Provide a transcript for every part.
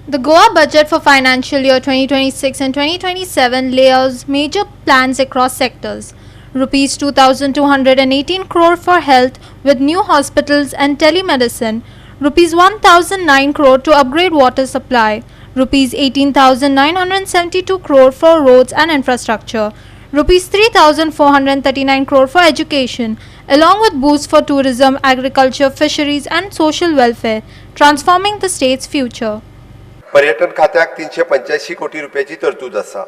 The Goa budget for financial year 2026 and 2027 lays major plans across sectors. Rupees 2,218 crore for health with new hospitals and telemedicine. Rupees 1,009 crore to upgrade water supply. Rupees 18,972 crore for roads and infrastructure. Rupees 3,439 crore for education, along with boosts for tourism, agriculture, fisheries and social welfare, transforming the state's future. पर्यटन खात्याक 385 कोटी रुपयाची तरतूद आसा.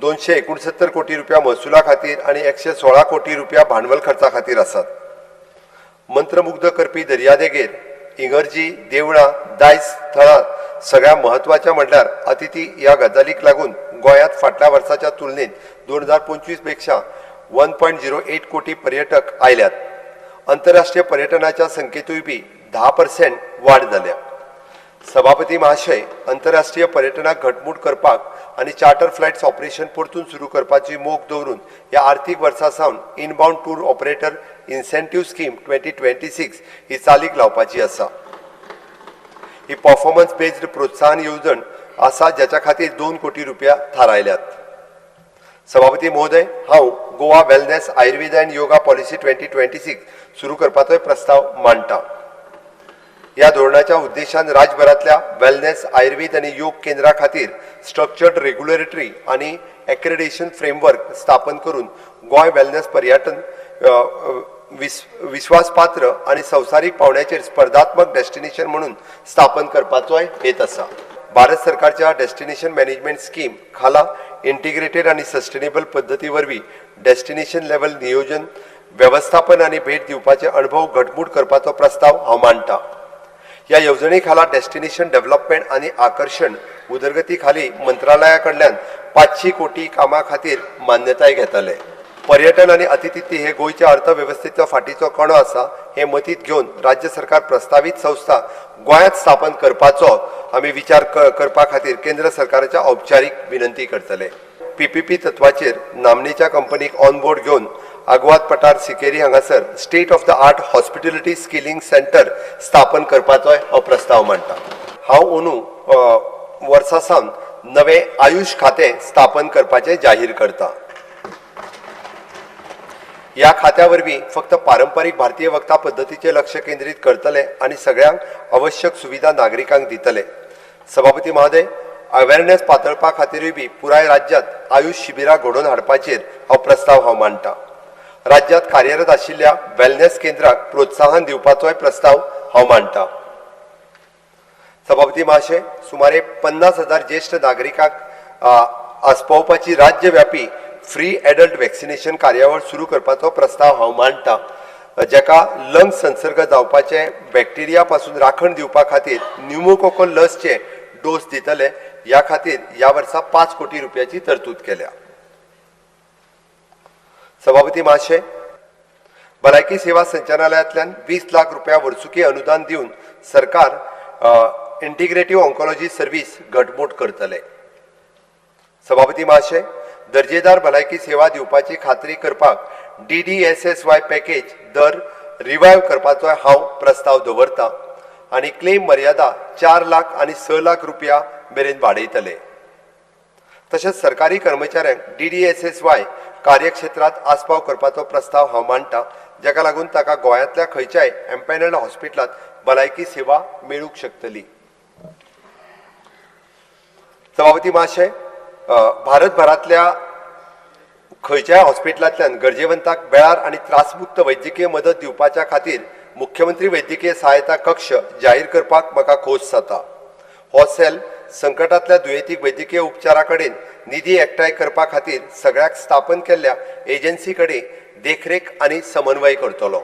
269 कोटी रुपया महसुला खातीर आणि 116 कोटी रुपया भांडवल खर्चा खातीर आसात. मंत्रमुग्ध करपी दर्यादेगेर इगर्जी, देवळां, दायज स्थळां सगळ्या महत्वाच्या म्हणल्यार अतिथी ह्या गजालीक लागून गोंयांत फाटल्या वर्साच्या तुलनेत 2025 पेक्षा 1.08 कोटी पर्यटक आयल्यात. आंतरराष्ट्रीय पर्यटनाच्या संख्येतूय बी 10% वाढ जाल्या. सभापती महाशय आंतरराष्ट्रीय पर्यटनाक घटमूट करपाक आणि चार्टर फ्लायट्स ऑपरेशन परतून सुरू करपाची मोख दवरून ह्या आर्थीक वर्सा सावन inbound tour operator incentive scheme 2026 ही चालीक लावपाची आसा. ही परफॉर्मन्स बेस्ड प्रोत्साहन येवजण आसा ज्याच्या खातीर 2 कोटी रुपया थारायल्यात. सभापती महोदय, हांव Goa wellness Ayurveda and yoga policy 2026 सुरू करपाचो प्रस्ताव मांडटा. या धोरणाच्या उद्देशान राज्यभरातल्या वेलनेस आयुर्वेद आणि योग केंद्रा खातीर स्ट्रक्चर्ड रेग्युलेटरी आणि एक्रेडिटेशन फ्रेमवर्क स्थापन करून गोय वेलनेस पर्यटन विश्वासपात्र आणि संवसारीक पावंड्याचेर स्पर्धात्मक डेस्टिनेशन म्हणून स्थापन करपाचोय हेत आसा. भारत सरकारच्या डेस्टिनेशन मॅनेजमेंट स्कीम खाला इंटिग्रेटेड आणि सस्टेनेबल पद्दती वरवीं डेस्टिनेशन लेवल नियोजन, व्यवस्थापन आणि भेट दिवपाचे अनुभव घटमूट करपाचो प्रस्ताव हांव मांडटा. या येवजणे खाला डेस्टिनेशन डेव्हलपमेंट आणि आकर्षण उदरगती खाली मंत्रालया कडल्यान 500 कोटी कामां खातीर मान्यताय घेतले. पर्यटन आणि अतिथी हे गोयच्या अर्थव्यवस्थेचो फाटीचो कणो आसा हे मतीत घेवन राज्य सरकार प्रस्तावित संस्था गोंयांत स्थापन करपाचो आमी विचार करपा खातीर केंद्र सरकाराच्या औपचारीक विनंती करतले. पीपीपी तत्वाचेर नामनेच्या कंपनीक ऑन बोर्ड घेवन आग्वाद पठार सिकेरी हांगासर state of the art hospitality skilling centre स्थापन करपाचो हो प्रस्ताव मांडटा. हांव अंदू वर्सा सावन नवे आयुष खातें स्थापन करपाचें जाहीर करता. या खात्या वरवीं फक्त पारंपारीक भारतीय वखदा पद्दतीचेर लक्ष केंद्रीत करतले आणि सगळ्यांक आवश्यक सुविधा नागरिकांक दितले. सभापती महोदय, अवेअरनेस पातळपा खातीरूय बी पुराय राज्यांत आयुष शिबिरां घडोवन हाडपाचेर हो प्रस्ताव हांव मांडटा. राज्यांत कार्यरत आशिल्ल्या वेलनेस केंद्राक प्रोत्साहन दिवपाचोय प्रस्ताव हांव मांडटा. सभापती महाशय, सुमारे 50,000 ज्येष्ठ नागरिकांक आस्पावपाची राज्यव्यापी फ्री एडल्ट वॅक्सिनेशन कार्यावळ सुरू करपाचो प्रस्ताव हांव मांडटा, जेका लंग संसर्ग जावपाचे बॅक्टेरिया पासून राखण दिवपा खातीर न्युमोकोकल लसचे डोस दितले. ह्या खातीर ह्या वर्सा 5 कोटी रुपयाची तरतूद केल्या. सभापती महाशय, भलायकी सेवा संचालनालयातल्यान 20 लाख रुपया वर्सुकी अनुदान दिवन सरकार इंटिग्रेटिव्ह ऑन्कोलॉजी सर्व्हिस घटमूट करतले. सभापती महाशय, दर्जेदार भलायकी सेवा दिवपाची खात्री करपाक DDSSY पॅकेज दर रिवायव करपाचो हांव प्रस्ताव दवरता आणि क्लेम मर्यादा 4 लाख आणि 6 लाख रुपया मेरेन वाडयतले. तशेंच सरकारी कर्मचाऱ्यांक DDSSY कार्यक्षेत्रात आस्पाव करपाचो प्रस्ताव हांव मांडटा, जाका लागून ताका गोंयांतल्या खंयच्याय एम्पॅनल्ड हॉस्पिटलांत भलायकी सेवा मेळूंक शकतली. सभापती महाशय, भारतभरातल्या खंयच्याय हॉस्पिटलांतल्यान गरजेवंतांक वेळार आणि त्रासमुक्त वैद्यकीय मदत दिवपाच्या खातीर मुख्यमंत्री वैद्यकीय सहायता कक्ष जाहीर करपाक म्हाका खोस जाता. हो सेल संकटांतल्या दुयेंतीक वैद्यकीय उपचारा कडेन निधी एकठांय करपा खातीर सगळ्याक स्थापन केल्ल्या एजन्सी कडेन देखरेख आणि समन्वय करतलो.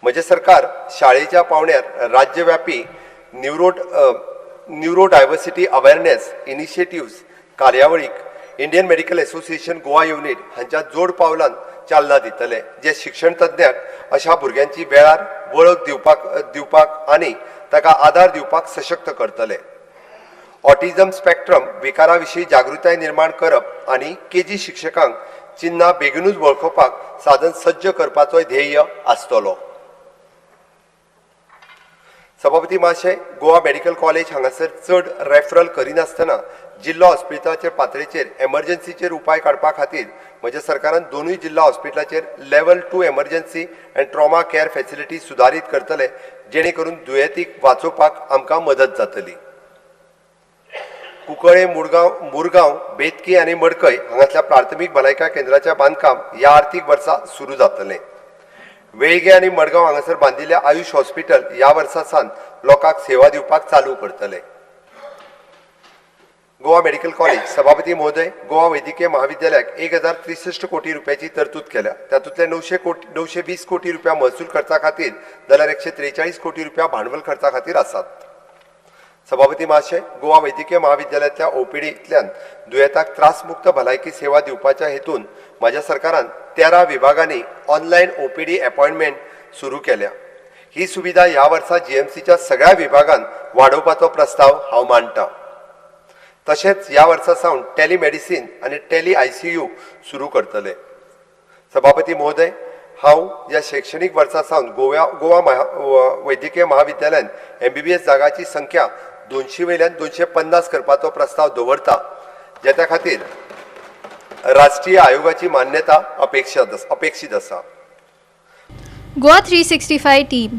म्हजे सरकार शाळेच्या पावंड्यार राज्यव्यापी न्यूरो डायव्हर्सिटी अवेअरनेस इनिशिएटिव्ह्ज कार्यावळीक Indian medical association Goa unit हांच्या जोड पावलान चालना दितले, जे शिक्षण तज्ञांक अशा भुरग्यांची वेळार वळख दिवपाक आणि ताका आदार दिवपाक सशक्त करतले. ऑटिझम स्पेक्ट्रम विकारा विशीं जागृताय निर्माण करप आणि केजी शिक्षकांक चिन्हां बेगीनूच वळखुपाक साधन सज्ज करपाचो ध्येय आसतलो. सभापती महाशय, गोवा मेडिकल कॉलेज हांगासर चड रेफरल करिनासतना जिल्लो हॉस्पिटलाचेर पातळीचेर एमर्जन्सीचेर उपाय काडपा खातीर म्हज्या सरकारान दोनूय जिल्हा हॉस्पिटलाचेर level 2 emergency and trauma care facility सुदारीत करतले, जेणे करून दुयेंतीक वाचोवपाक आमकां मदत जातली. कुंकळे, मुरगांव, बेतकी आनी मडकय हांगासल्या प्राथमीक भलायकी केंद्राचें बांदकाम ह्या आर्थीक वर्सा सुरू जातलें. वेळगे आनी मडगांव हांगासर बांदिल्लें आयुष हॉस्पिटल ह्या वर्सा सावन लोकांक सेवा दिवपाक चालू करतले. गोवा मेडिकल कॉलेज सभापती महोदय, गोवा वैद्यकीय महाविद्यालयाक 1063 कोटी रुपयाची तरतूद केल्या. तातूंतले 920 कोटी रुपया महसूल खर्चा खातीर जाल्यार 143 कोटी रुपया भांडवल खर्चा खातीर आसात. सभापती महाशय, गोवा वैद्यकीय महाविद्यालयातल्या ओपीडींतल्यान दुयेंतांक त्रासमुक्त भलायकी सेवा दिवपाच्या हेतून माझ्या सरकारान 13 विभागांनी ऑनलायन ओपीडी अपॉइंटमेंट सुरू केल्या. ही सुविधा ह्या वर्सा जीएमसीच्या सगळ्या विभागांत वाडोवपाचो प्रस्ताव हांव मांडटां. तशेंच ह्या वर्सा सावन टेलिमेडिसिन आनी टेली आयसीयू सुरू करतले. सभापती महोदय, हांव ह्या शैक्षणीक वर्सा सावन गोवा वैद्यकीय महाविद्यालयात MBBS जागाची संख्या 200 वयल्यान 250 करपाचो प्रस्ताव दवरता, ज्या खातीर राष्ट्रीय आयोगाची मान्यता अपेक्षित आसा. Goa 365 team.